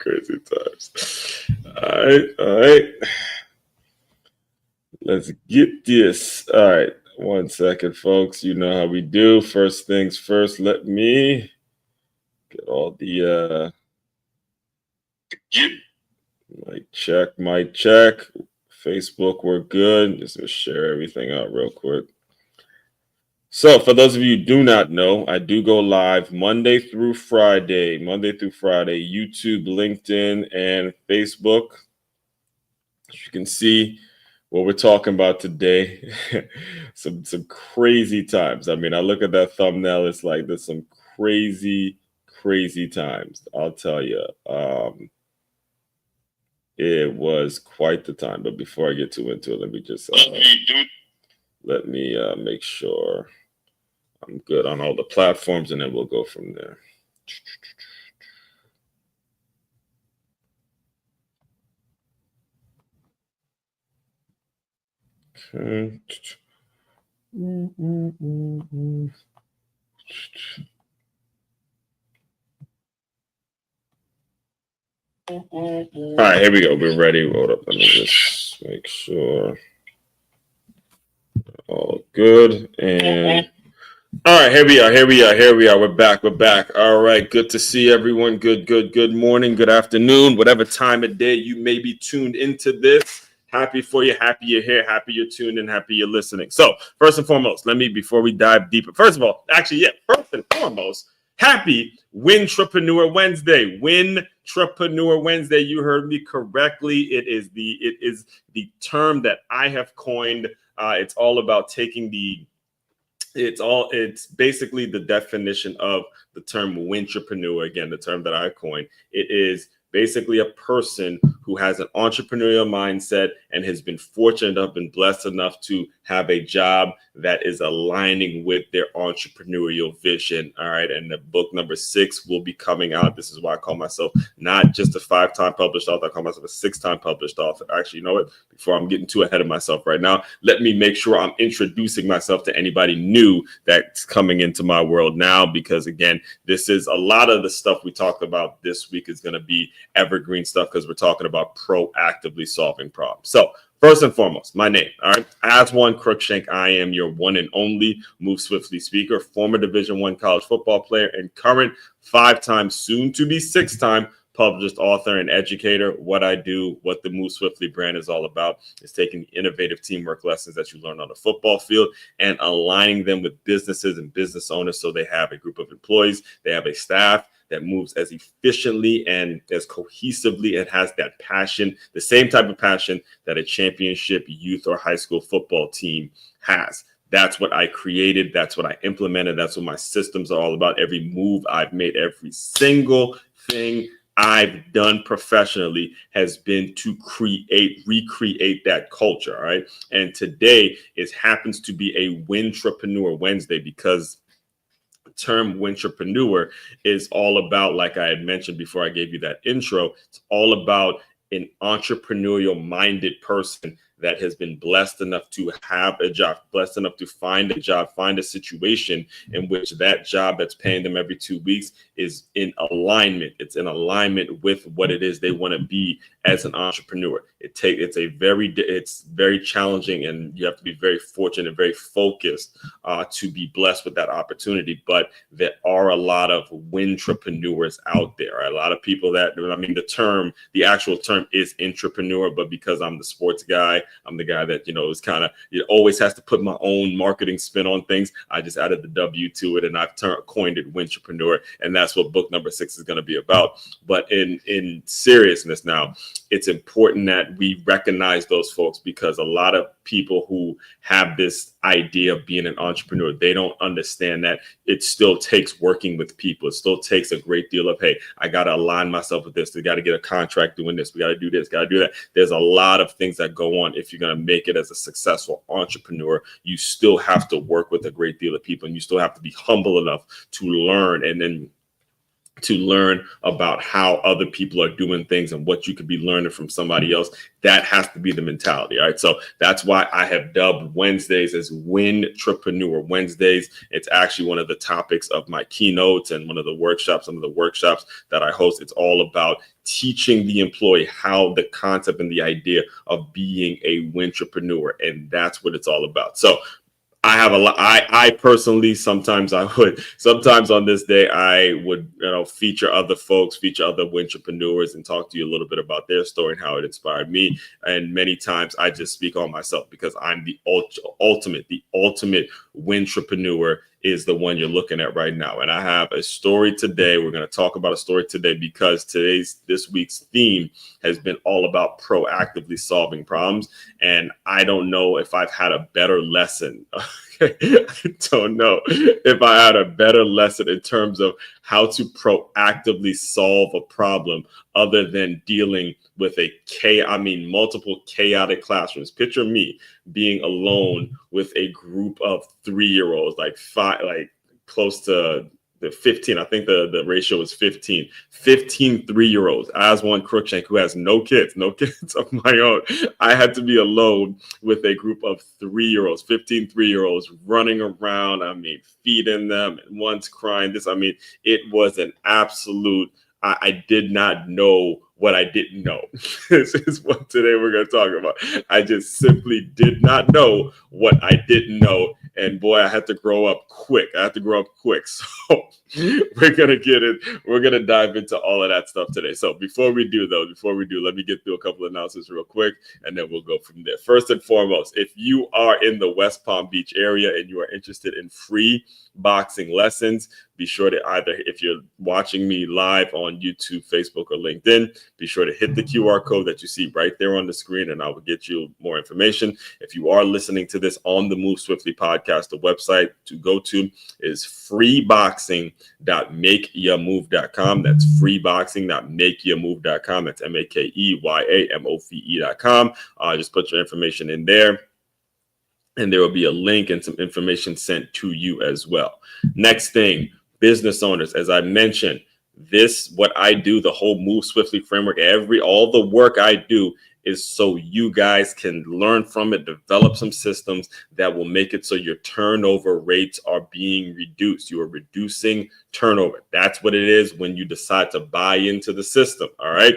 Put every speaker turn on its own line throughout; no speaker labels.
Crazy times. All right. Let's get this. All right. 1 second, folks. You know how we do. First things first, let me get all the mic check. Facebook, we're good. Just gonna share everything out real quick. So for those of you who do not know, I do go live Monday through Friday, YouTube, LinkedIn, and Facebook. As you can see what we're talking about today, some crazy times. I mean, I look at that thumbnail, it's like there's some crazy times. I'll tell you. It was quite the time. But before I get too into it, let me just make sure I'm good on all the platforms, and then we'll go from there. Okay. All right, here we go. We're ready. Hold up. Let me just make sure. All good. And all right, here we are. We're back. All right, good to see everyone. Good morning, good afternoon, whatever time of day you may be tuned into this. Happy for you, happy you're here, happy you're tuned in, happy you're listening. So first and foremost, before we dive deeper, first and foremost, happy Wintrepreneur Wednesday. Wintrepreneur Wednesday. You heard me correctly. It is the term that I have coined. It's all about taking it's basically the definition of the term wintrepreneur. Again, the term that I coined. It is basically a person who has an entrepreneurial mindset and has been fortunate enough and blessed enough to have a job that is aligning with their entrepreneurial vision. All right. And the book number 6 will be coming out. This is why I call myself not just a 5-time published author. I call myself a 6-time published author. Actually, you know what? Before I'm getting too ahead of myself right now, let me make sure I'm introducing myself to anybody new that's coming into my world now, because again, this is a lot of the stuff we talked about this week is going to be evergreen stuff, because we're talking about proactively solving problems. So first and foremost, my name, all right, Aswan Crookshank. I am your one and only Move Swiftly speaker, former Division I college football player, and current 5-time, soon to be 6-time published author and educator. What I do, what the Move Swiftly brand is all about, is taking innovative teamwork lessons that you learn on the football field and aligning them with businesses and business owners, so they have a group of employees, they have a staff that moves as efficiently and as cohesively and has that passion, the same type of passion that a championship youth or high school football team has. That's what I created. That's what I implemented. That's what my systems are all about. Every move I've made, every single thing I've done professionally has been to recreate that culture. All right. And today happens to be a Wintrepreneur Wednesday, because term wintrepreneur is all about, like I had mentioned before I gave you that intro, it's all about an entrepreneurial minded person that has been blessed enough to have a job, blessed enough to find a job, find a situation in which that job that's paying them every 2 weeks is in alignment. It's in alignment with what it is they want to be as an entrepreneur. It's very challenging, and you have to be very fortunate and very focused to be blessed with that opportunity. But there are a lot of wintrepreneurs out there. Right? A lot of people the actual term is intrapreneur, but because I'm the sports guy, I'm the guy that, is kind of, always has to put my own marketing spin on things. I just added the W to it, and I've coined it wintrepreneur, and that's what book number 6 is going to be about. But in seriousness now, it's important that we recognize those folks, because a lot of people who have this idea of being an entrepreneur, they don't understand that it still takes working with people. It still takes a great deal of, hey, I got to align myself with this. We got to get a contract doing this. We got to do this, got to do that. There's a lot of things that go on. If you're going to make it as a successful entrepreneur, you still have to work with a great deal of people, and you still have to be humble enough to learn, and then to learn about how other people are doing things and what you could be learning from somebody else. That has to be the mentality. All right. So that's why I have dubbed Wednesdays as Wintrepreneur Wednesdays. It's actually one of the topics of my keynotes and one of the workshops, some of the workshops that I host. It's all about teaching the employee how the concept and the idea of being a wintrepreneur. And that's what it's all about. So I have a lot. I personally, sometimes on this day, I would, feature other folks, feature other wintrepreneurs and talk to you a little bit about their story and how it inspired me. And many times I just speak on myself because I'm the ultimate wintrepreneur is the one you're looking at right now. And I have a story today. We're going to talk about a story today because this week's theme has been all about proactively solving problems. And I don't know if I've had a better lesson. I don't know if I had a better lesson in terms of how to proactively solve a problem other than dealing with multiple chaotic classrooms. Picture me being alone with a group of 3-year-olds, close to the 15. I think the ratio is 15 3-year-olds. As one Crookshank who has no kids of my own. I had to be alone with a group of 3-year-olds, 15 3-year-olds running around. Feeding them, and one's crying. It was an absolute, I did not know what I didn't know. This is what today we're going to talk about. I just simply did not know what I didn't know. And boy, I had to grow up quick. So we're going to get it. We're going to dive into all of that stuff today. So before we do, let me get through a couple of announcements real quick, and then we'll go from there. First and foremost, if you are in the West Palm Beach area and you are interested in free boxing lessons, be sure to either, if you're watching me live on YouTube, Facebook, or LinkedIn, be sure to hit the QR code that you see right there on the screen, and I will get you more information. If you are listening to this on the Move Swiftly podcast, the website to go to is freeboxing.makeyourmove.com. That's freeboxing.makeyourmove.com. That's MAKEYAMOVE.com. Just put your information in there, and there will be a link and some information sent to you as well. Next thing, business owners, as I mentioned, what I do, the whole Move Swiftly framework, all the work I do is so you guys can learn from it, develop some systems that will make it so your turnover rates are being reduced. You are reducing turnover. That's what it is when you decide to buy into the system. All right.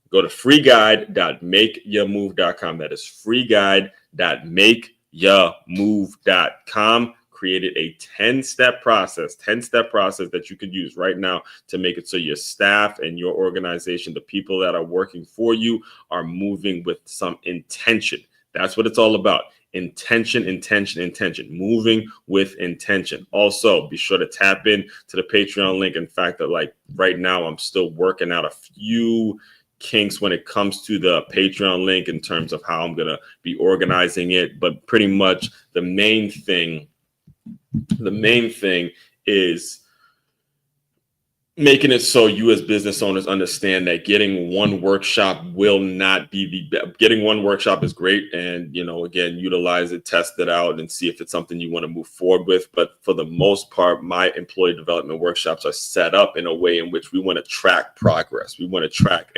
Go to freeguide.makeyourmove.com. That is freeguide.makeyourmove.com. Created a 10-step process that you could use right now to make it so your staff and your organization, the people that are working for you, are moving with some intention. That's what it's all about. Intention, moving with intention. Also, be sure to tap in to the Patreon link. In fact, right now, I'm still working out a few kinks when it comes to the Patreon link in terms of how I'm going to be organizing it. But pretty much the main thing is making it so you as business owners understand that getting one workshop getting one workshop is great. And, again, utilize it, test it out, and see if it's something you want to move forward with. But for the most part, my employee development workshops are set up in a way in which we want to track progress. We want to track,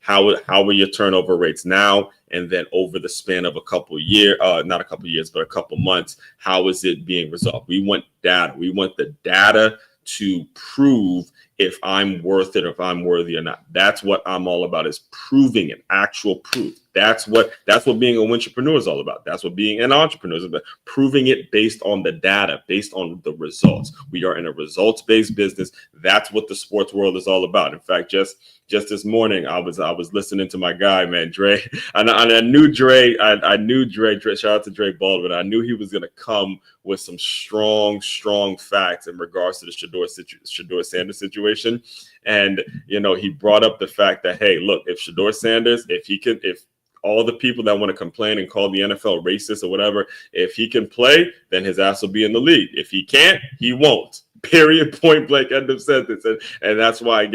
how are your turnover rates now? And then over the span of a couple years, not a couple years, but a couple months, how is it being resolved? We want data. We want the data to prove if I'm worth it, or if I'm worthy or not. That's what I'm all about, is proving it, actual proof. That's what being a wintrepreneur is all about. That's what being an entrepreneur is about, proving it based on the data, based on the results. We are in a results-based business. That's what the sports world is all about. In fact, just this morning, I was listening to my guy, man, Dre, and I knew Dre. I knew Dre. Shout out to Dre Baldwin. I knew he was going to come with some strong facts in regards to the Shedeur Sanders situation. And he brought up the fact that, hey, look, if Shedeur Sanders, if all the people that want to complain and call the NFL racist or whatever, if he can play, then his ass will be in the league. If he can't, he won't. Period. Point blank. End of sentence. And that's why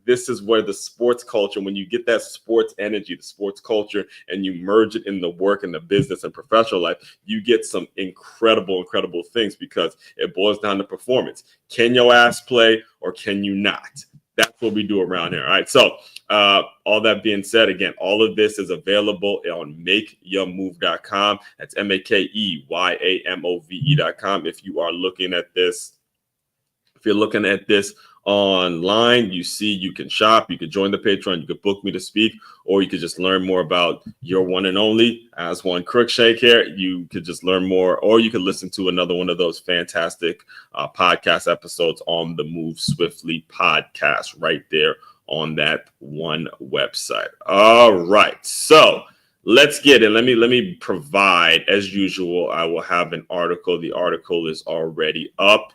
this is where the sports culture, when you get that sports energy, the sports culture, and you merge it in the work and the business and professional life, you get some incredible things, because it boils down to performance. Can your ass play or can you not? That's what we do around here. All right. So all that being said, again, all of this is available on makeyourmove.com. That's MAKEYAMOVE.com. If you are looking at this, online. You see, you can shop, you can join the Patreon, you could book me to speak, or you could just learn more about your one and only as one Crookshank here. You could just learn more, or you could listen to another one of those fantastic podcast episodes on the Move Swiftly podcast right there on that one website. All right, so let's get it. Let me provide, as usual, I will have an article. The article is already up.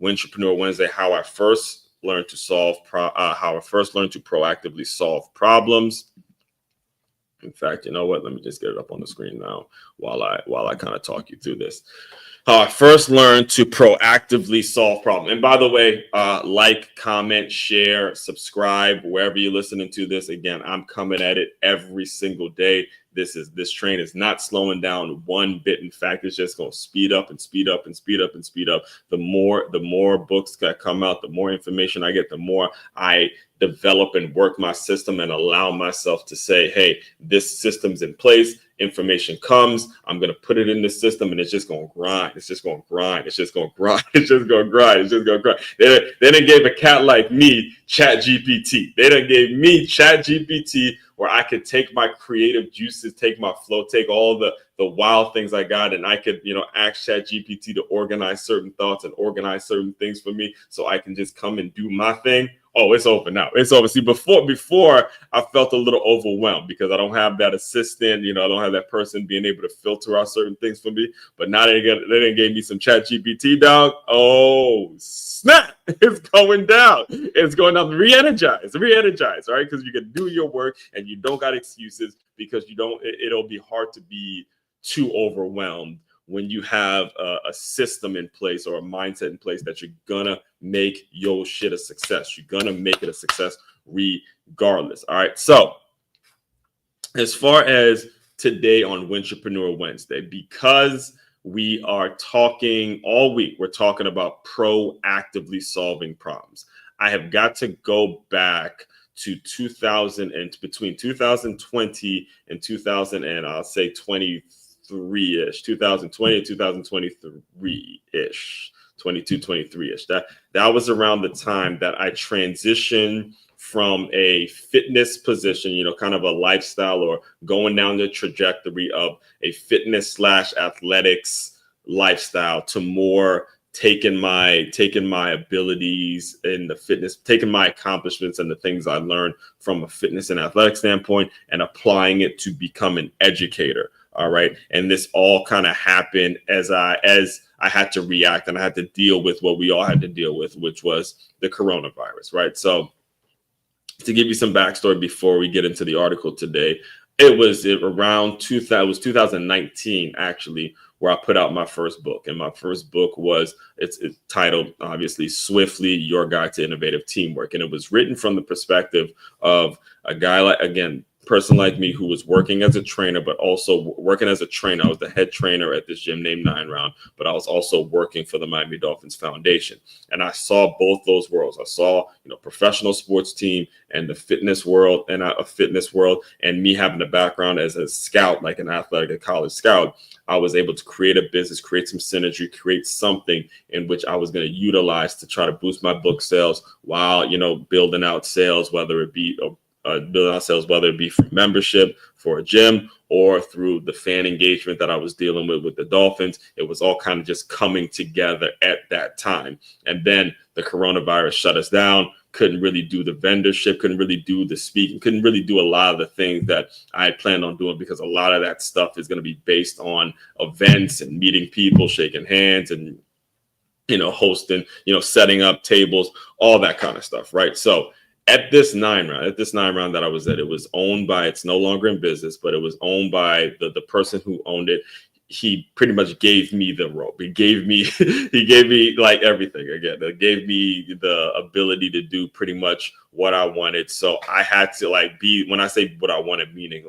Wintrepreneur Wednesday, how I first learned to proactively solve problems. In fact, you know what? Let me just get it up on the screen now while I kind of talk you through this. How I first learned to proactively solve problems. And by the way, like, comment, share, subscribe, wherever you're listening to this. Again, I'm coming at it every single day. This train is not slowing down one bit. In fact, it's just going to speed up and speed up and speed up and speed up. The more books that come out, the more information I get, the more I develop and work my system and allow myself to say, hey, this system's in place. Information comes, I'm going to put it in the system, and it's just going to grind. It's just going to grind. It's just going to grind. It's just going to grind. It's just going to grind. They done gave a cat like me ChatGPT. They done gave me ChatGPT, where I could take my creative juices, take my flow, take all the wild things I got, and I could, ask ChatGPT to organize certain thoughts and organize certain things for me, so I can just come and do my thing. Oh, it's over now. It's over. See, before I felt a little overwhelmed because I don't have that assistant, I don't have that person being able to filter out certain things for me. But now they done gave me some ChatGPT, dog. Oh, snap. It's going down. It's going down. Re-energize, all right? Because you can do your work and you don't got excuses, because it'll be hard to be too overwhelmed when you have a system in place or a mindset in place that you're gonna make your shit a success. You're gonna make it a success regardless. All right. So as far as today on Wintrepreneur Wednesday, because we are talking all week, we're talking about proactively solving problems. I have got to go back to between 2020 and 2023-ish, 2020 and 2023-ish, 23-ish. That was around the time that I transitioned from a fitness position, kind of a lifestyle, or going down the trajectory of a fitness / athletics lifestyle, to more taking my abilities in the fitness, taking my accomplishments and the things I learned from a fitness and athletic standpoint, and applying it to become an educator. All right. And this all kind of happened as I had to react, and I had to deal with what we all had to deal with, which was the coronavirus. Right. So to give you some backstory before we get into the article today, it was around 2019, actually, where I put out my first book. And my first book was, it's titled, obviously, Swiftly, Your Guide to Innovative Teamwork. And it was written from the perspective of a guy, person like me, who was working as a trainer, but also working as a trainer. I was the head trainer at this gym named 9 Round, but I was also working for the Miami Dolphins Foundation. And I saw both those worlds. I saw, professional sports team and the fitness world, and a fitness world, and me having a background as a scout, like an athletic college scout. I was able to create a business, create some synergy, create something in which I was going to utilize to try to boost my book sales while, building out sales, whether it be for membership for a gym or through the fan engagement that I was dealing with the Dolphins. It was all kind of just coming together at that time. And then the coronavirus shut us down. Couldn't really do the vendorship, couldn't really do the speaking, couldn't really do a lot of the things that I had planned on doing, because a lot of that stuff is going to be based on events and meeting people, shaking hands, and, hosting, setting up tables, all that kind of stuff. Right. So at this 9 Round that I was at, it was owned by, it's no longer in business, but it was owned by the person who owned it. He pretty much gave me the rope. He gave me like everything again. It gave me the ability to do pretty much what I wanted. So I had to when I say what I wanted, meaning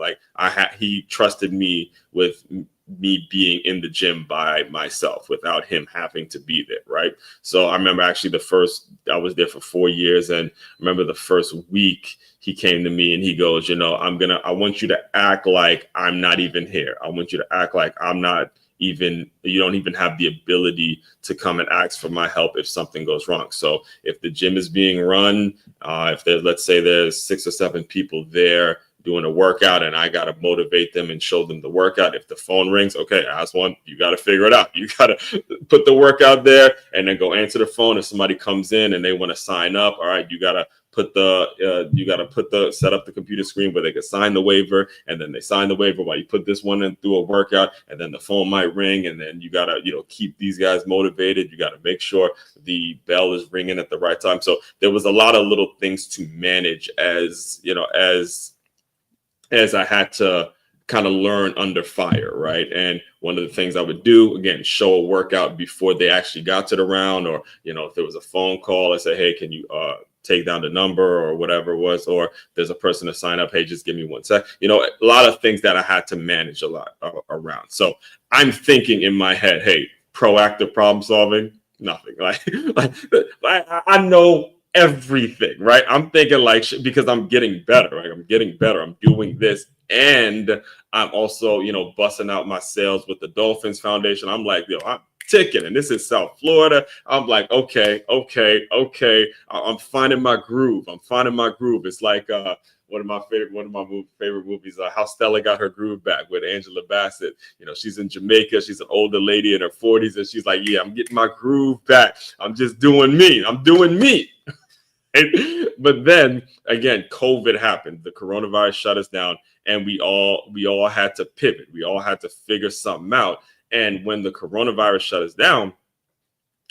he trusted me with me being in the gym by myself without him having to be there. Right. So I remember actually I was there for 4 years. And I remember the first week he came to me and he goes, I want you to act like I'm not even here. I want you to act like I'm not even have the ability to come and ask for my help if something goes wrong. So if the gym is being run, if there's, let's say there's 6 or 7 people there doing a workout and I got to motivate them and show them the workout. If the phone rings, okay, ask one, you got to figure it out. You got to put the workout there and then go answer the phone. If somebody comes in and they want to sign up, all right, you got to set up the computer screen where they can sign the waiver, and then they sign the waiver while you put this one in through a workout, and then the phone might ring, and then you got to, keep these guys motivated. You got to make sure the bell is ringing at the right time. So there was a lot of little things to manage as I had to kind of learn under fire, right? And one of the things I would do, again, show a workout before they actually got to the round, or, if there was a phone call, I say, hey, can you take down the number or whatever it was, or there's a person to sign up, hey, just give me 1 sec. A lot of things that I had to manage a lot around. So I'm thinking in my head, hey, proactive problem solving, nothing. Like I know everything, right? I'm thinking because I'm getting better, right? I'm getting better. I'm doing this. And I'm also, busting out my sales with the Dolphins Foundation. I'm like, I'm ticking, and this is South Florida. I'm like, okay. I'm finding my groove. It's like one of my favorite movies, How Stella Got Her Groove Back, with Angela Bassett. She's in Jamaica. She's an older lady in her 40s, and she's like, yeah, I'm getting my groove back. I'm just doing me. I'm doing me. But then again, COVID happened. The coronavirus shut us down, and we all had to pivot. We all had to figure something out. And when the coronavirus shut us down,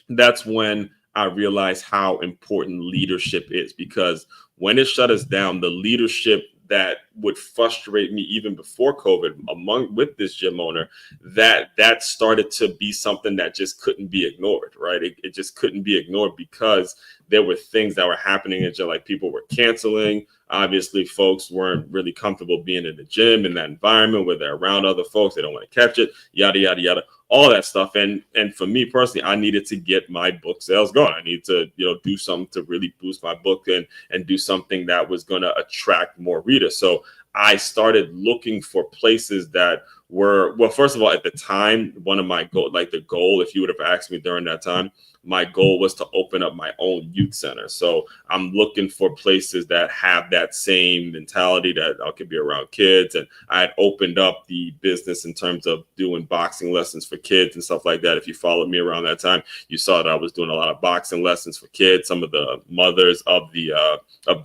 that's when I realized how important leadership is, because when it shut us down, the leadership that would frustrate me even before COVID with this gym owner, that started to be something that just couldn't be ignored, right? It just couldn't be ignored, because there were things that were happening in gym, like people were canceling. Obviously, folks weren't really comfortable being in the gym, in that environment where they're around other folks. They don't want to catch it, yada, yada, yada, all that stuff. And for me personally, I needed to get my book sales going. I need to, do something to really boost my book and do something that was going to attract more readers. So I started looking for places that were, well, first of all, at the time, one of my the goal, if you would have asked me during that time, my goal was to open up my own youth center. So I'm looking for places that have that same mentality, that I could be around kids. And I had opened up the business in terms of doing boxing lessons for kids and stuff like that. If you followed me around that time, you saw that I was doing a lot of boxing lessons for kids. Some of the mothers of the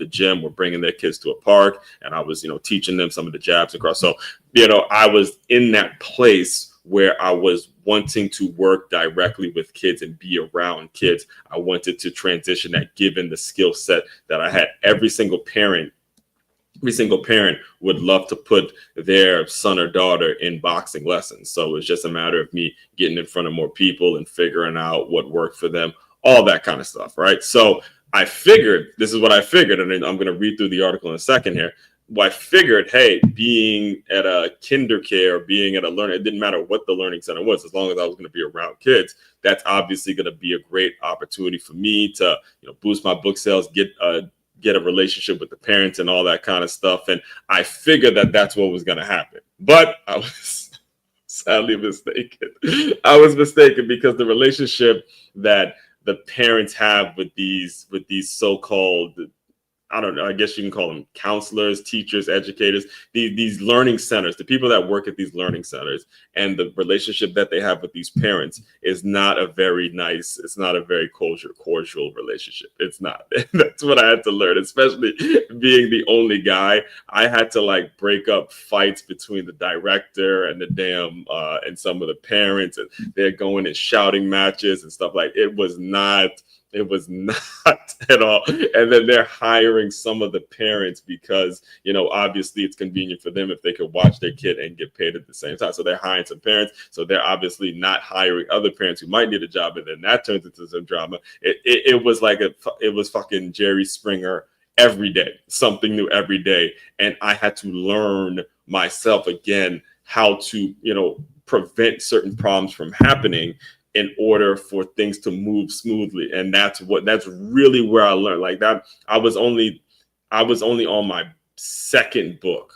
gym were bringing their kids to a park, and I was, teaching them some of the jabs and cross. So, I was in that place where I was wanting to work directly with kids and be around kids. I wanted to transition that, given the skill set that I had. Every single parent would love to put their son or daughter in boxing lessons. So it's just a matter of me getting in front of more people and figuring out what worked for them, all that kind of stuff, right? So this is what I figured, and then I'm going to read through the article in a second here. Well, I figured, hey, being at a KinderCare or being at a learning, it didn't matter what the learning center was, as long as I was going to be around kids. That's obviously going to be a great opportunity for me to, boost my book sales, get a relationship with the parents and all that kind of stuff. And I figured that that's what was going to happen. But I was sadly mistaken. I was mistaken, because the relationship that the parents have with these so-called, I don't know, I guess you can call them counselors, teachers, educators, these learning centers, the people that work at these learning centers, and the relationship that they have with these parents is not a very nice, it's not a very cordial relationship. It's not. That's what I had to learn, especially being the only guy. I had to break up fights between the director and the and some of the parents, and they're going and shouting matches and stuff. It was not at all. And then they're hiring some of the parents because, obviously it's convenient for them if they could watch their kid and get paid at the same time. So they're hiring some parents. So they're obviously not hiring other parents who might need a job. And then that turns into some drama. It was fucking Jerry Springer every day, something new every day. And I had to learn myself again how to, prevent certain problems from happening in order for things to move smoothly. And that's really where I learned that. I was only on my second book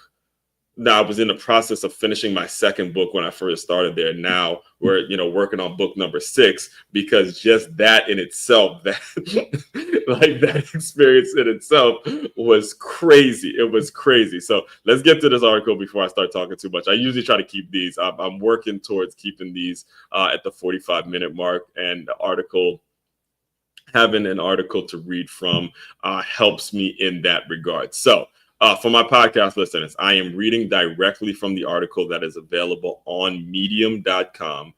Now, I was in the process of finishing my second book when I first started there. Now we're, working on book number 6, because just that in itself, that like that experience in itself was crazy. It was crazy. So let's get to this article before I start talking too much. I usually try to keep these. I'm working towards keeping these at the 45-minute mark, and the article, having an article to read from, helps me in that regard. So for my podcast listeners, I am reading directly from the article that is available on medium.com.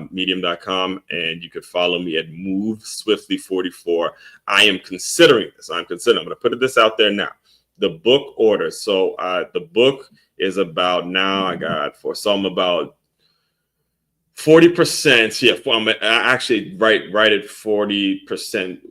Medium.com, and you could follow me at Move Swiftly 44. I am considering this. I'm going to put this out there now. The book order. So the book is about, now I got for some about 40%. Yeah, I'm actually right at 40%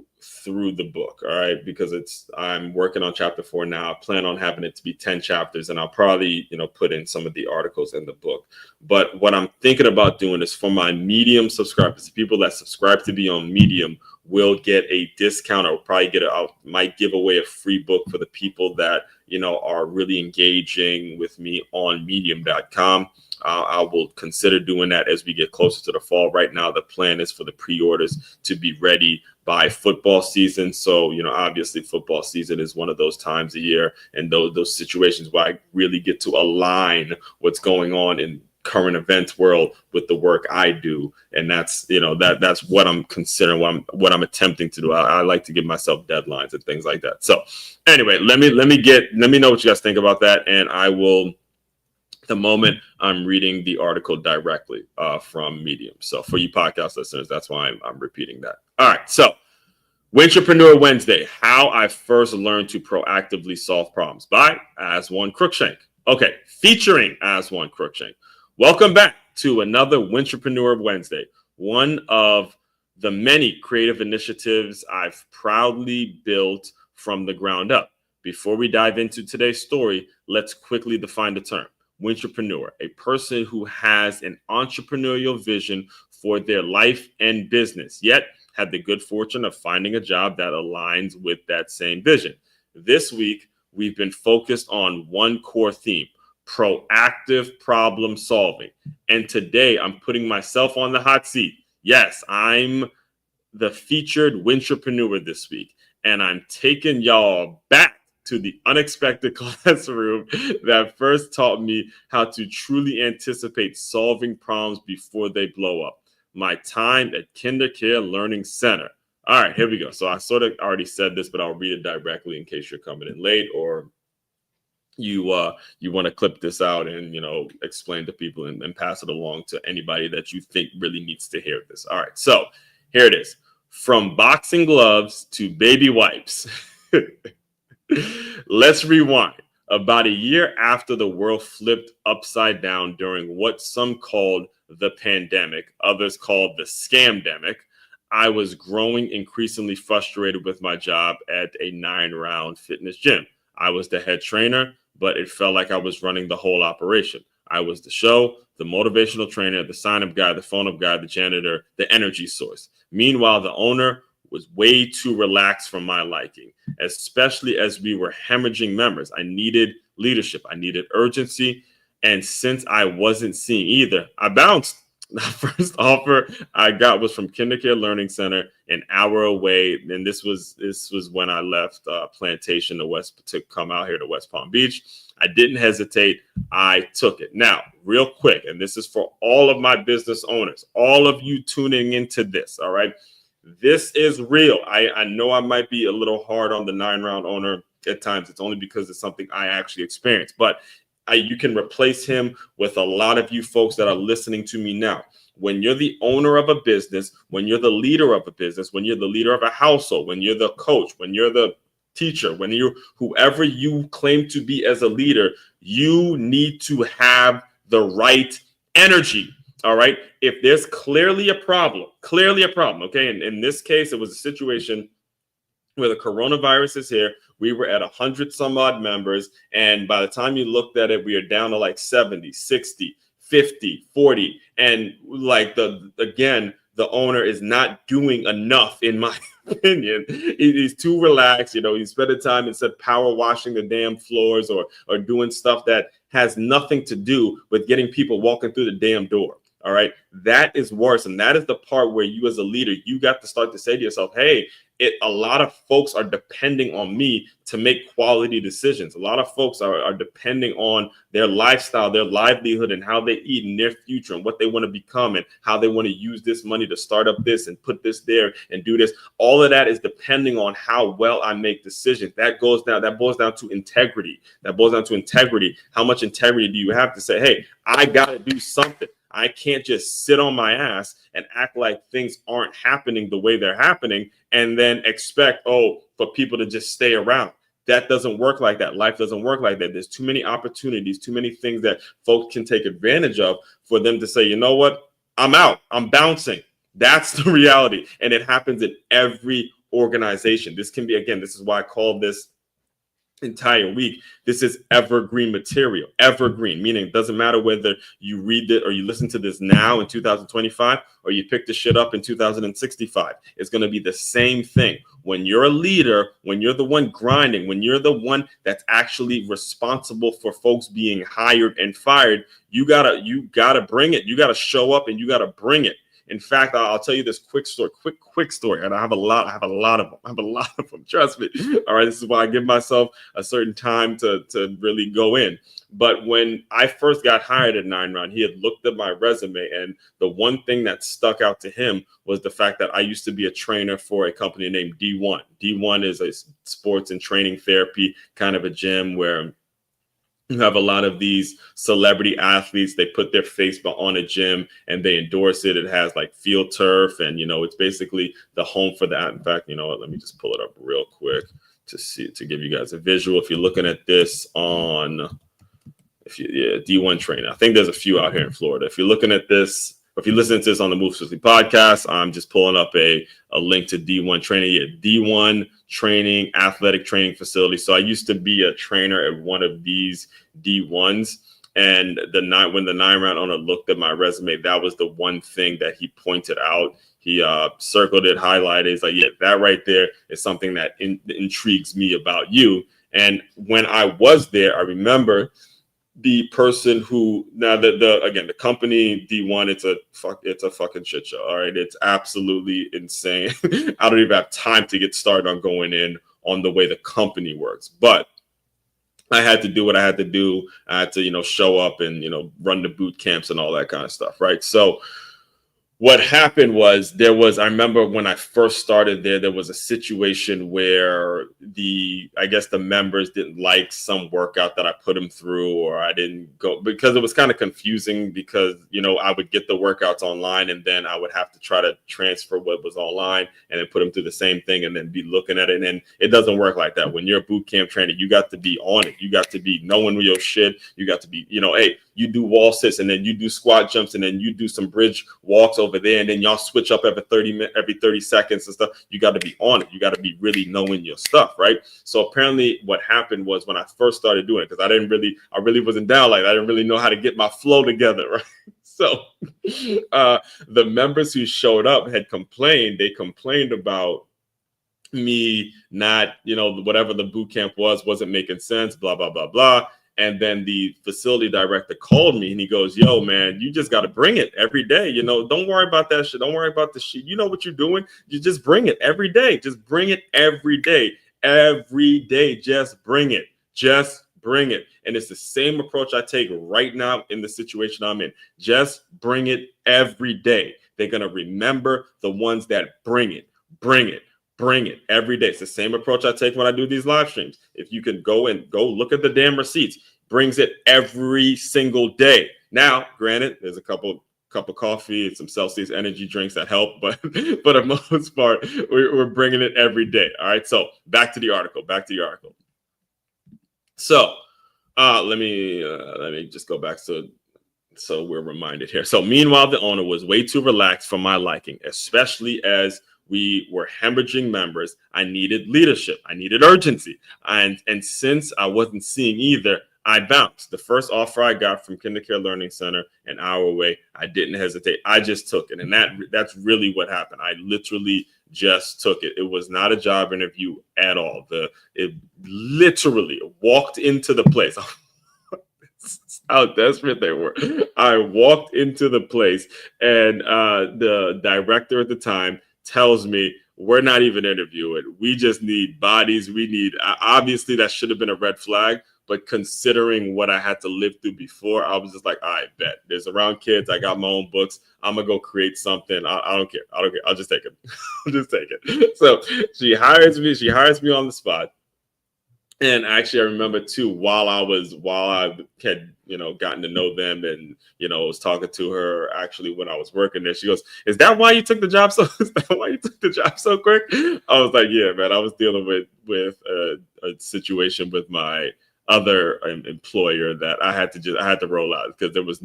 through the book. All right, because I'm working on chapter 4 now. I plan on having it to be 10 chapters, and I'll probably put in some of the articles in the book. But what I'm thinking about doing is, for my Medium subscribers, the people that subscribe to be on Medium will get a discount, or probably might give away a free book for the people that are really engaging with me on medium.com. I will consider doing that as we get closer to the fall. Right now, the plan is for the pre-orders to be ready by football season. So, obviously football season is one of those times a year, and those situations where I really get to align what's going on in current events world with the work I do. And that's, that's what I'm considering, what I'm attempting to do. I like to give myself deadlines and things like that. So anyway, let me know what you guys think about that. And I will, the moment I'm reading the article directly from Medium. So for you podcast listeners, that's why I'm repeating that. All right. So Wintrepreneur Wednesday, how I first learned to proactively solve problems, by Aswan Cruikshank. Okay. Featuring Aswan Cruikshank. Welcome back to another Wintrepreneur Wednesday, one of the many creative initiatives I've proudly built from the ground up. Before we dive into today's story, let's quickly define the term. Wintrepreneur, a person who has an entrepreneurial vision for their life and business, yet had the good fortune of finding a job that aligns with that same vision. This week, we've been focused on one core theme: proactive problem solving. And today I'm putting myself on the hot seat. Yes, I'm the featured Wintrepreneur this week, and I'm taking y'all back to the unexpected classroom that first taught me how to truly anticipate solving problems before they blow up. My time at KinderCare Learning Center. All right, here we go. So I sort of already said this, but I'll read it directly in case you're coming in late, or you want to clip this out and explain to people and pass it along to anybody that you think really needs to hear this. All right, so here it is. From boxing gloves to baby wipes. Let's rewind. About a year after the world flipped upside down during what some called the pandemic, others called the scamdemic, I was growing increasingly frustrated with my job at a 9-round fitness gym. I was the head trainer, but it felt like I was running the whole operation. I was the show, the motivational trainer, the sign-up guy, the phone-up guy, the janitor, the energy source. Meanwhile, the owner was way too relaxed for my liking, especially as we were hemorrhaging members. I needed leadership. I needed urgency. And since I wasn't seeing either, I bounced. The first offer I got was from KinderCare Learning Center, an hour away. And this was when I left Plantation to come out here to West Palm Beach. I didn't hesitate. I took it. Now, real quick, and this is for all of my business owners, all of you tuning into this. All right. This is real. I know I might be a little hard on the 9-round owner at times. It's only because it's something I actually experienced. But you can replace him with a lot of you folks that are listening to me now. When you're the owner of a business, when you're the leader of a business, when you're the leader of a household, when you're the coach, when you're the teacher, when you're whoever you claim to be as a leader, you need to have the right energy. All right. If there's clearly a problem, okay. And in this case, it was a situation where the coronavirus is here. We were at 100 some odd members. And by the time you looked at it, we are down to like 70, 60, 50, 40. And like again, the owner is not doing enough, in my opinion. He's too relaxed. He's spending time instead power washing the damn floors or doing stuff that has nothing to do with getting people walking through the damn door. All right. That is worse. And that is the part where you as a leader, you got to start to say to yourself, hey, a lot of folks are depending on me to make quality decisions. A lot of folks are depending on their lifestyle, their livelihood, and how they eat in their future and what they want to become and how they want to use this money to start up this and put this there and do this. All of that is depending on how well I make decisions. That boils down to integrity. How much integrity do you have to say, hey, I got to do something. I can't just sit on my ass and act like things aren't happening the way they're happening and then expect, for people to just stay around. That doesn't work like that. Life doesn't work like that. There's too many opportunities, too many things that folks can take advantage of for them to say, you know what? I'm out. I'm bouncing. That's the reality. And it happens in every organization. This is why I call this entire week, this is evergreen material. Evergreen, meaning it doesn't matter whether you read it or you listen to this now in 2025 or you pick the shit up in 2065. It's going to be the same thing. When you're a leader, when you're the one grinding, when you're the one that's actually responsible for folks being hired and fired, you gotta bring it. You gotta show up and you gotta bring it. In fact, I'll tell you this quick story, and I have a lot of them. Trust me. All right, this is why I give myself a certain time to really go in. But when I first got hired at 9 Round, he had looked at my resume, and the one thing that stuck out to him was the fact that I used to be a trainer for a company named D1. D1 is a sports and training therapy kind of a gym where you have a lot of these celebrity athletes. They put their face on a gym and they endorse it. It has like field turf and, it's basically the home for that. In fact, let me just pull it up real quick to give you guys a visual. If you're looking at this on, D1 trainer, I think there's a few out here in Florida. If you're looking at this, if you listen to this on the Move Swiftly podcast, I'm just pulling up a link to D1 training. D1 training, athletic training facility. So I used to be a trainer at one of these D1s. And when the 9 Round owner looked at my resume, that was the one thing that he pointed out. He circled it, highlighted. He's like, yeah, that right there is something that intrigues me about you. And when I was there, I remember the person who now the company D1, it's a fucking shit show. All right. It's absolutely insane. I don't even have time to get started on going in on the way the company works, but I had to do what I had to do. I had to, show up and, run the boot camps and all that kind of stuff. Right. So what happened was I remember when I first started there was a situation where the members didn't like some workout that I put them through, or I didn't go because it was kind of confusing because, I would get the workouts online and then I would have to try to transfer what was online and then put them through the same thing and then be looking at it. And it doesn't work like that. When you're a boot camp trainer, you got to be on it. You got to be knowing your shit. You got to be, hey, you do wall sits and then you do squat jumps and then you do some bridge walks over there and then y'all switch up every 30 seconds and stuff. You got to be on it. You got to be really knowing your stuff, right? So apparently what happened was when I first started doing it, because I really wasn't down like that. I didn't really know how to get my flow together, right? So the members who showed up had complained. They complained about me not, whatever the boot camp wasn't making sense, blah, blah, blah, blah. And then the facility director called me and he goes, yo, man, you just got to bring it every day. Don't worry about that shit. Don't worry about the shit. You know what you're doing. You just bring it every day. Just bring it every day. Every day. Just bring it. Just bring it. And it's the same approach I take right now in the situation I'm in. Just bring it every day. They're going to remember the ones that bring it. Bring it. Bring it every day. It's the same approach I take when I do these live streams. If you can go look at the damn receipts, brings it every single day. Now, granted, there's a cup of coffee and some Celsius energy drinks that help, but for the most part, we're bringing it every day. All right. So back to the article. So let me just go back so we're reminded here. So meanwhile, the owner was way too relaxed for my liking, especially as we were hemorrhaging members. I needed leadership. I needed urgency. And since I wasn't seeing either, I bounced. The first offer I got from KinderCare Learning Center, an hour away, I didn't hesitate. I just took it. And that's really what happened. I literally just took it. It was not a job interview at all. It literally walked into the place. How desperate they were. I walked into the place, and the director at the time tells me, we're not even interviewing. We just need bodies. We need, obviously that should have been a red flag, but considering what I had to live through before, I was just like, I bet there's around kids. I got my own books. I'm gonna go create something. I don't care. I'll just take it. I'll just take it. So she hires me on the spot. And actually, I remember too, while I had, gotten to know them and, was talking to her actually when I was working there, she goes, is that why you took the job so quick? I was like, yeah, man, I was dealing with a situation with my other employer that I had to roll out, because there was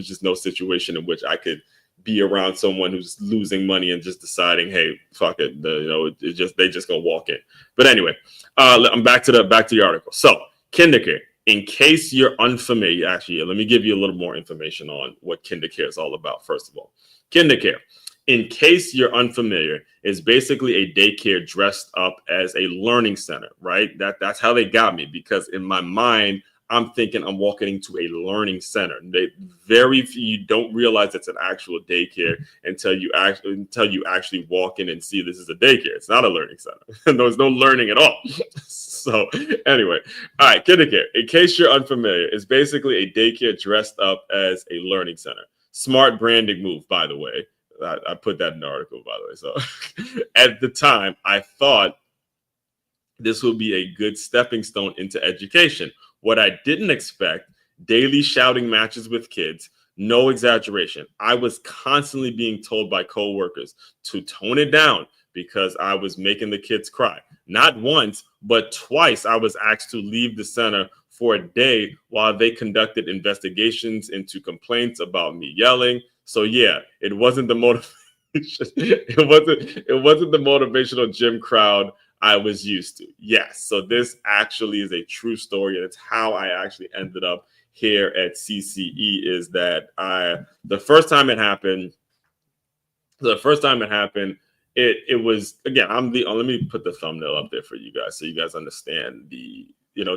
just no situation in which I could be around someone who's losing money and just deciding, hey, fuck it, they just gonna walk in. But anyway, I'm back to the article. So KinderCare, in case you're unfamiliar, actually, let me give you a little more information on what KinderCare is all about. First of all, KinderCare, in case you're unfamiliar, is basically a daycare dressed up as a learning center, right? That's how they got me, because in my mind, I'm thinking I'm walking into a learning center. You don't realize it's an actual daycare until you actually walk in and see this is a daycare. It's not a learning center. There's no learning at all. So anyway, all right, KinderCare, in case you're unfamiliar, is basically a daycare dressed up as a learning center. Smart branding move, by the way. I put that in the article, by the way. So at the time, I thought this would be a good stepping stone into education. What I didn't expect, daily shouting matches with kids, no exaggeration. I was constantly being told by coworkers to tone it down because I was making the kids cry. Not once, but twice I was asked to leave the center for a day while they conducted investigations into complaints about me yelling. So yeah, it wasn't the motivation. It wasn't the motivational gym crowd I was used to. Yes. So this actually is a true story. And it's how I actually ended up here at CCE, is that the first time it happened, it was, again, let me put the thumbnail up there for you guys so you guys understand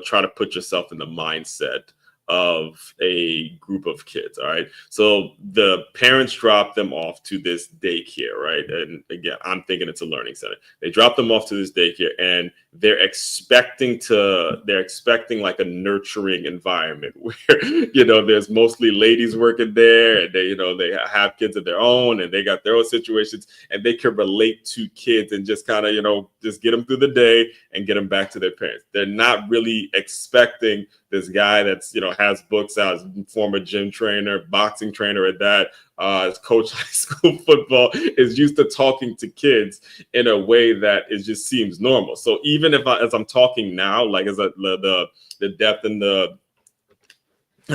try to put yourself in the mindset of a group of kids. All right. So the parents dropped them off to this daycare, right? And again, I'm thinking it's a learning center. They dropped them off to this daycare, and they're expecting like a nurturing environment where, there's mostly ladies working there, and they have kids of their own, and they got their own situations, and they can relate to kids and just kind of, just get them through the day and get them back to their parents. They're not really expecting this guy that's, has books out, former gym trainer, boxing trainer at that, coach high school football, is used to talking to kids in a way that it just seems normal. So even as I'm talking now, like as the depth and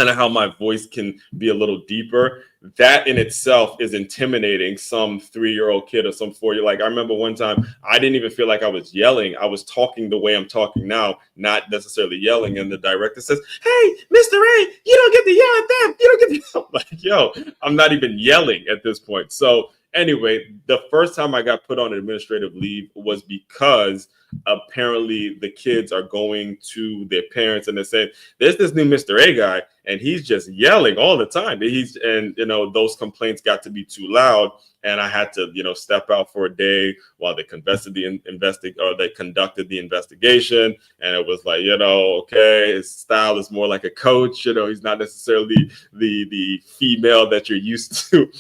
how my voice can be a little deeper, that in itself is intimidating some 3-year-old kid or some 4-year. Like I remember one time, I didn't even feel like I was yelling. I was talking the way I'm talking now, not necessarily yelling. And the director says, "Hey, Mr. A, you don't get to yell at them. You don't get to yell." I'm like, yo, I'm not even yelling at this point. So anyway, the first time I got put on administrative leave was because apparently the kids are going to their parents and they're saying, there's this new Mr. A guy and he's just yelling all the time. Those complaints got to be too loud, and I had to, step out for a day while they conducted the investigation. And it was like, okay, his style is more like a coach. He's not necessarily the female that you're used to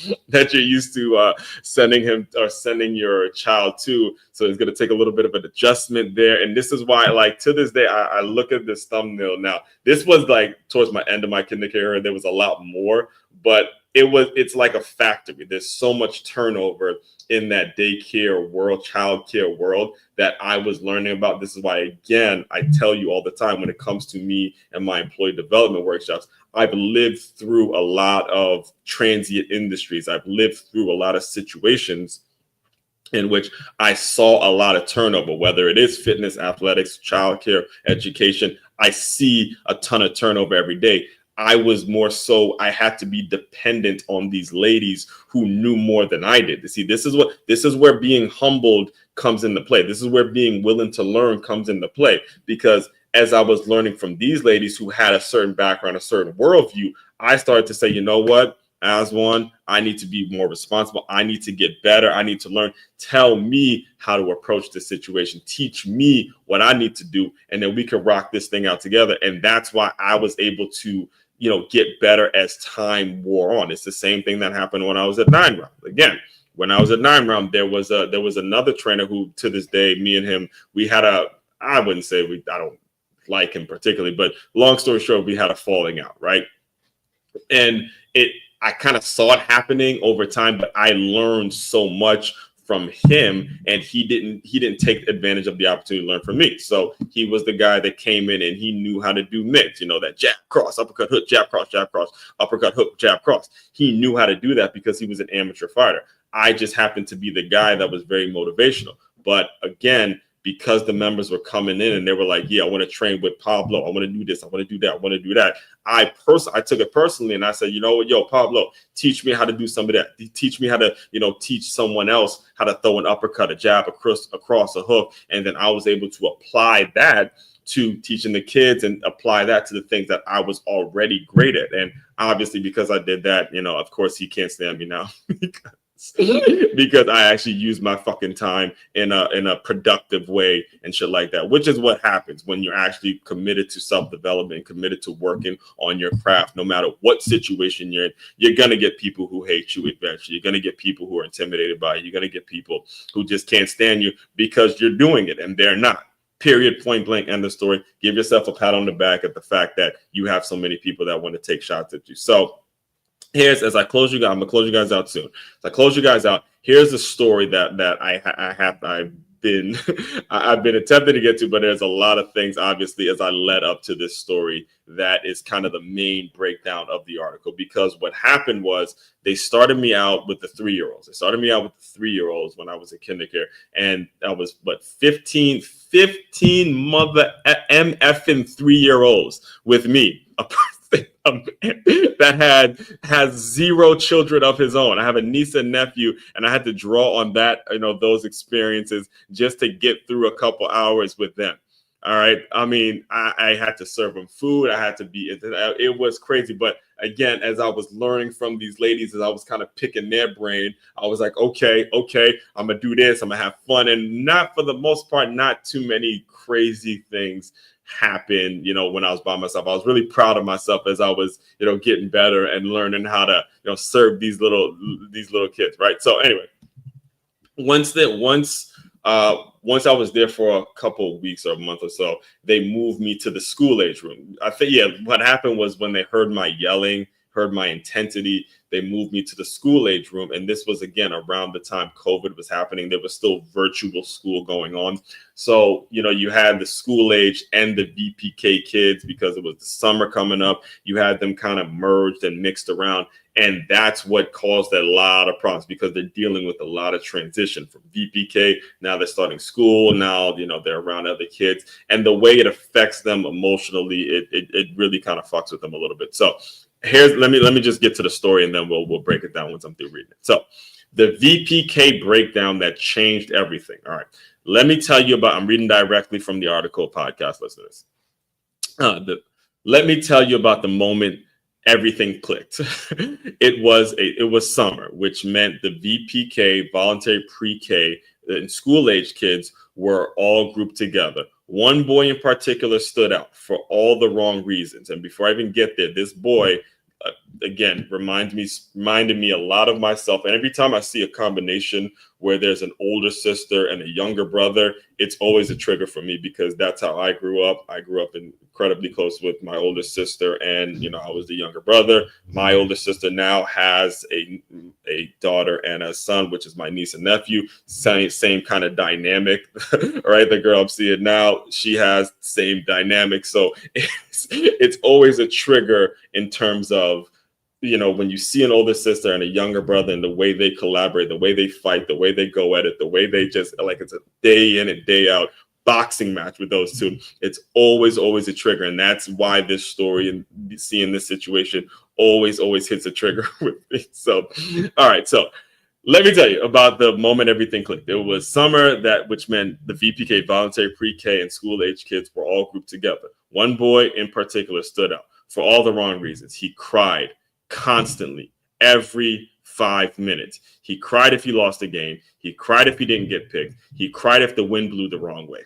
sending your child to. So it's going to take a little bit of an adjustment there. And this is why, like, to this day, I look at this thumbnail now. This was like towards my end of my KinderCare. There was a lot more, but it's like a factory. There's so much turnover in that daycare world, childcare world, that I was learning about. This is why, again, I tell you all the time, when it comes to me and my employee development workshops, I've lived through a lot of transient industries. I've lived through a lot of situations in which I saw a lot of turnover, whether it is fitness, athletics, childcare, education. I see a ton of turnover every day. I was more so, I had to be dependent on these ladies who knew more than I did. See, this is where being humbled comes into play. This is where being willing to learn comes into play, because as I was learning from these ladies who had a certain background, a certain worldview, I started to say, you know what? As one, I need to be more responsible. I need to get better. I need to learn. Tell me how to approach this situation. Teach me what I need to do. And then we can rock this thing out together. And that's why I was able to, get better as time wore on. It's the same thing that happened when I was at 9 round. Again, when I was at 9 round, there was another trainer who, to this day, me and him, we had I wouldn't say I don't like him particularly, but long story short, we had a falling out, right? And I kind of saw it happening over time, but I learned so much from him, and he didn't take advantage of the opportunity to learn from me. So he was the guy that came in and he knew how to do mix, that jab, cross, uppercut, hook, jab, cross, uppercut, hook, jab, cross. He knew how to do that because he was an amateur fighter. I just happened to be the guy that was very motivational. But again, because the members were coming in and they were like, yeah, I want to train with Pablo. I want to do this. I want to do that. I want to do that. I took it personally and I said, you know what, yo, Pablo, teach me how to do some of that. Teach me how to, teach someone else how to throw an uppercut, a jab, across a hook. And then I was able to apply that to teaching the kids and apply that to the things that I was already great at. And obviously, because I did that, of course, he can't stand me now. Because I actually use my fucking time in a productive way and shit like that, which is what happens when you're actually committed to self-development, committed to working on your craft. No matter what situation you're in, you're going to get people who hate you eventually. You're going to get people who are intimidated by you. You're going to get people who just can't stand you because you're doing it and they're not. Period, point blank, end of story. Give yourself a pat on the back at the fact that you have so many people that want to take shots at you. So as I close you guys, I'm gonna close you guys out soon. As I close you guys out, here's a story that I've been I've been attempting to get to, but there's a lot of things obviously as I led up to this story that is kind of the main breakdown of the article. Because what happened was they started me out with the 3-year-olds. They started me out with the 3-year-olds when I was at KinderCare, and I was 15 mother MFing 3-year-olds with me. That has 0 children of his own. I have a niece and nephew, and I had to draw on that, those experiences just to get through a couple hours with them. All right. I mean, I had to serve them food. I had to it was crazy. But again, as I was learning from these ladies, as I was kind of picking their brain, I was like, okay, I'm going to do this. I'm going to have fun. And not for the most part, not too many crazy things happen, when I was by myself. I was really proud of myself as I was, getting better and learning how to, serve these little kids. Right. So anyway, once I was there for a couple of weeks or a month or so, they moved me to the school age room. I think, what happened was when they heard my yelling, heard my intensity, they moved me to the school age room. And this was, again, around the time COVID was happening. There was still virtual school going on. So, you had the school age and the VPK kids because it was the summer coming up. You had them kind of merged and mixed around. And that's what caused a lot of problems because they're dealing with a lot of transition from VPK. Now they're starting school. Now, they're around other kids. And the way it affects them emotionally, it really kind of fucks with them a little bit. So let me just get to the story and then we'll break it down once I'm through reading it. So the VPK breakdown that changed everything. All right. Let me tell you I'm reading directly from the article, podcast listeners. Let me tell you about the moment everything clicked. It was summer, which meant the VPK, voluntary pre-K, and school age kids were all grouped together. One boy in particular stood out for all the wrong reasons. And before I even get there, this boy, again, reminded me a lot of myself. And every time I see a combination where there's an older sister and a younger brother, it's always a trigger for me because that's how I grew up. I grew up incredibly close with my older sister, and I was the younger brother. My older sister now has a daughter and a son, which is my niece and nephew. Same kind of dynamic, right? The girl I'm seeing now, she has same dynamic. So it's always a trigger in terms of, when you see an older sister and a younger brother and the way they collaborate, the way they fight, the way they go at it, the way they just, like, it's a day in and day out, boxing match with those two. It's always a trigger. And that's why this story and seeing this situation always hits a trigger with me. So, all right. So let me tell you about the moment everything clicked. It was summer, which meant the VPK, voluntary pre-K, and school-age kids were all grouped together. One boy in particular stood out for all the wrong reasons. He cried constantly, every 5 minutes. He cried if he lost a game. He cried if he didn't get picked. He cried if the wind blew the wrong way.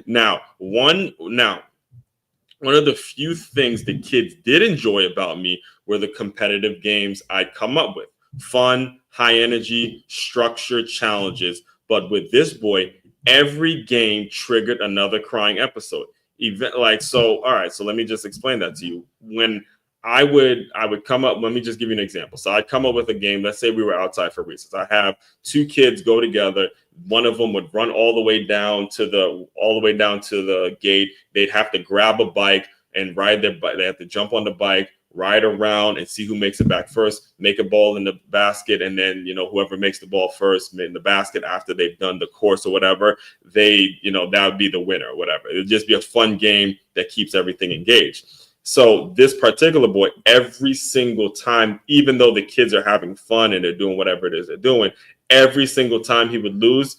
Now, one of the few things the kids did enjoy about me were the competitive games I'd come up with. Fun, high energy, structured challenges. But with this boy, every game triggered another crying episode. So let me just explain that to you. When I would come up, let me just give you an example. So I'd come up with a game. Let's say we were outside for recess. I have two kids go together. One of them would run all the way down to the gate. They'd have to grab a bike and ride their bike. They have to jump on the bike, ride around, and see who makes it back first, make a ball in the basket, and then, whoever makes the ball first in the basket after they've done the course or whatever, that would be the winner or whatever. It would just be a fun game that keeps everything engaged. So this particular boy, every single time, even though the kids are having fun and they're doing whatever it is they're doing, every single time he would lose,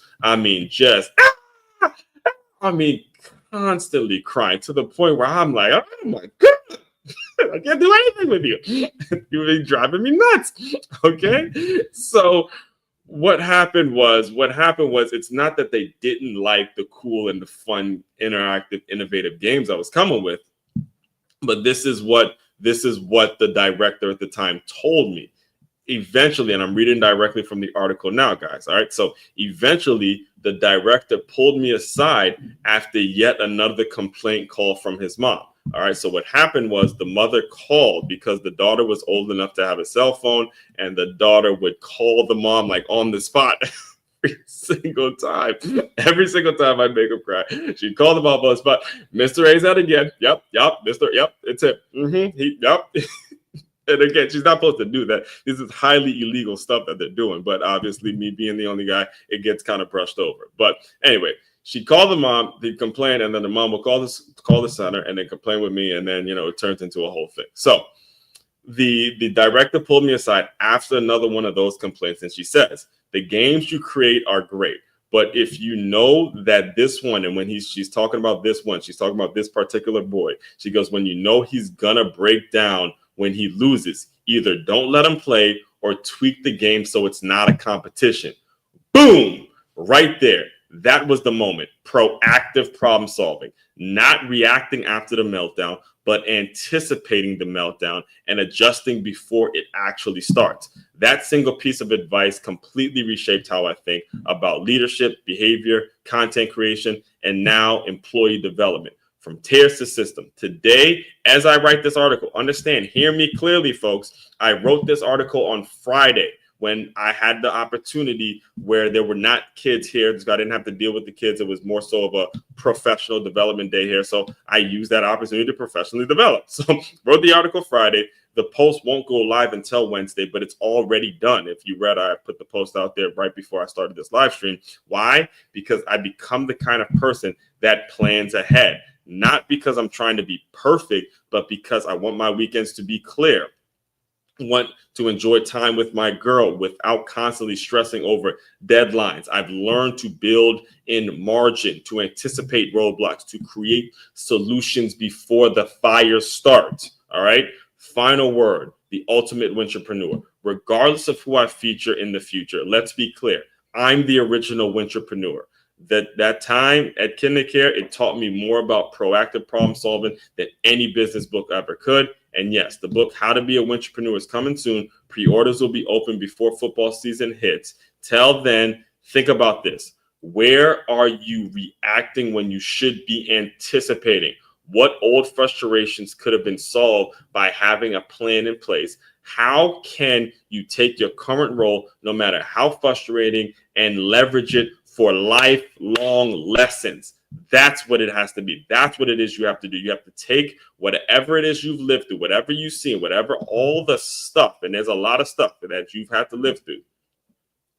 constantly crying to the point where I'm like, oh my God, I can't do anything with you. You've been driving me nuts. Okay. So what happened was it's not that they didn't like the cool and the fun, interactive, innovative games I was coming with, but this is what the director at the time told me. Eventually, and I'm reading directly from the article now, guys. All right. So eventually the director pulled me aside after yet another complaint call from his mom. All right. So what happened was the mother called because the daughter was old enough to have a cell phone, and the daughter would call the mom like on the spot. Every single time I make him cry, she'd call the mom on the spot. Mr. A's out again. Yep, Mr. Yep, it's it. Yep. And again, she's not supposed to do that. This is highly illegal stuff that they're doing. But obviously, me being the only guy, it gets kind of brushed over. But anyway, she called the mom, they complained, and then the mom will call the center and then complain with me, and then it turns into a whole thing. So the director pulled me aside after another one of those complaints, and she says, the games you create are great, but if you know that this one, and when she's talking about this one, she's talking about this particular boy, she goes, when you know he's gonna break down when he loses, either don't let him play or tweak the game so it's not a competition. Boom, right there. That was the moment. Proactive problem solving, not reacting after the meltdown, but anticipating the meltdown and adjusting before it actually starts. That single piece of advice completely reshaped how I think about leadership, behavior, content creation, and now employee development. From tears to system. Today, as I write this article, understand, hear me clearly, folks. I wrote this article on Friday when I had the opportunity where there were not kids here. So I didn't have to deal with the kids. It was more so of a professional development day here. So I used that opportunity to professionally develop. So wrote the article Friday. The post won't go live until Wednesday, but it's already done. If you read, I put the post out there right before I started this live stream. Why? Because I become the kind of person that plans ahead. Not because I'm trying to be perfect, but because I want my weekends to be clear. I want to enjoy time with my girl without constantly stressing over deadlines. I've learned to build in margin, to anticipate roadblocks, to create solutions before the fire starts. All right. Final word, the ultimate entrepreneur. Regardless of who I feature in the future, let's be clear. I'm the original entrepreneur. That time at KinderCare, it taught me more about proactive problem solving than any business book ever could. And yes, the book How to Be a Entrepreneur is coming soon. Pre-orders will be open before football season hits. Till then, think about this. Where are you reacting when you should be anticipating? What old frustrations could have been solved by having a plan in place? How can you take your current role, no matter how frustrating, and leverage it for lifelong lessons? That's what it has to be. That's what it is you have to do. You have to take whatever it is you've lived through, whatever you've seen, whatever, all the stuff, and there's a lot of stuff that you've had to live through.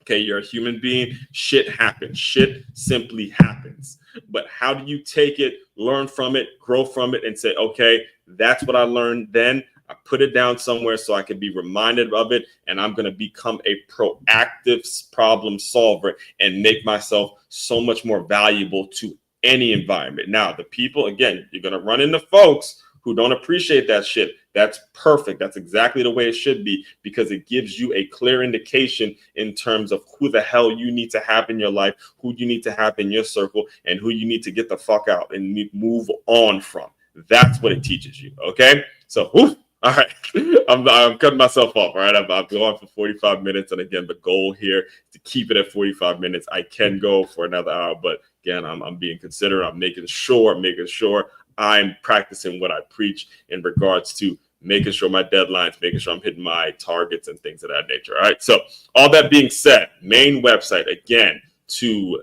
Okay, you're a human being. Shit happens. Shit simply happens. But how do you take it, learn from it, grow from it, and say, okay, that's what I learned then. I put it down somewhere so I can be reminded of it, and I'm going to become a proactive problem solver and make myself so much more valuable to any environment. Now, the people, again, you're going to run into folks who don't appreciate that shit. That's perfect. That's exactly the way it should be, because it gives you a clear indication in terms of who the hell you need to have in your life, who you need to have in your circle, and who you need to get the fuck out and move on from. That's what it teaches you. Okay. So, whew, all right. I'm cutting myself off. All right. I'm going for 45 minutes. And again, the goal here is to keep it at 45 minutes. I can go for another hour, but again, I'm being considerate. I'm making sure I'm practicing what I preach in regards to making sure my deadlines, making sure I'm hitting my targets and things of that nature. All right. So all that being said, main website, again, to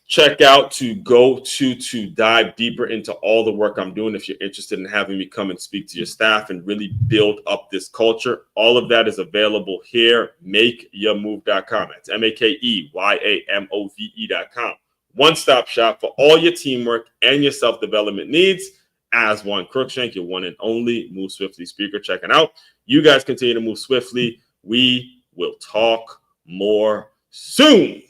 check out, to go to dive deeper into all the work I'm doing. If you're interested in having me come and speak to your staff and really build up this culture, all of that is available here. MakeYaMove.com. That's MakeYaMove.com. One-stop shop for all your teamwork and your self-development needs. As one Crookshank, your one and only Move Swiftly speaker, checking out. You guys continue to move swiftly. We will talk more soon.